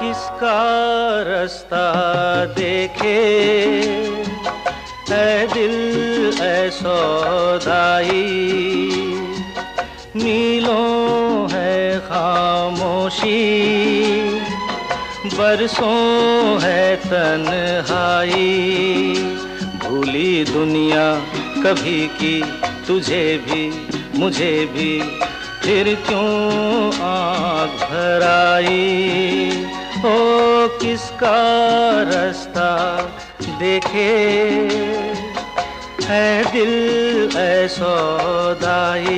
किसका रास्ता देखे है दिल ऐ सौदाई। मीलों है खामोशी, बरसों है तन्हाई। भूली दुनिया कभी की तुझे भी मुझे भी, फिर क्यों आँख भर आई। ओ किसका रास्ता देखे है दिल ऐ सौदाई।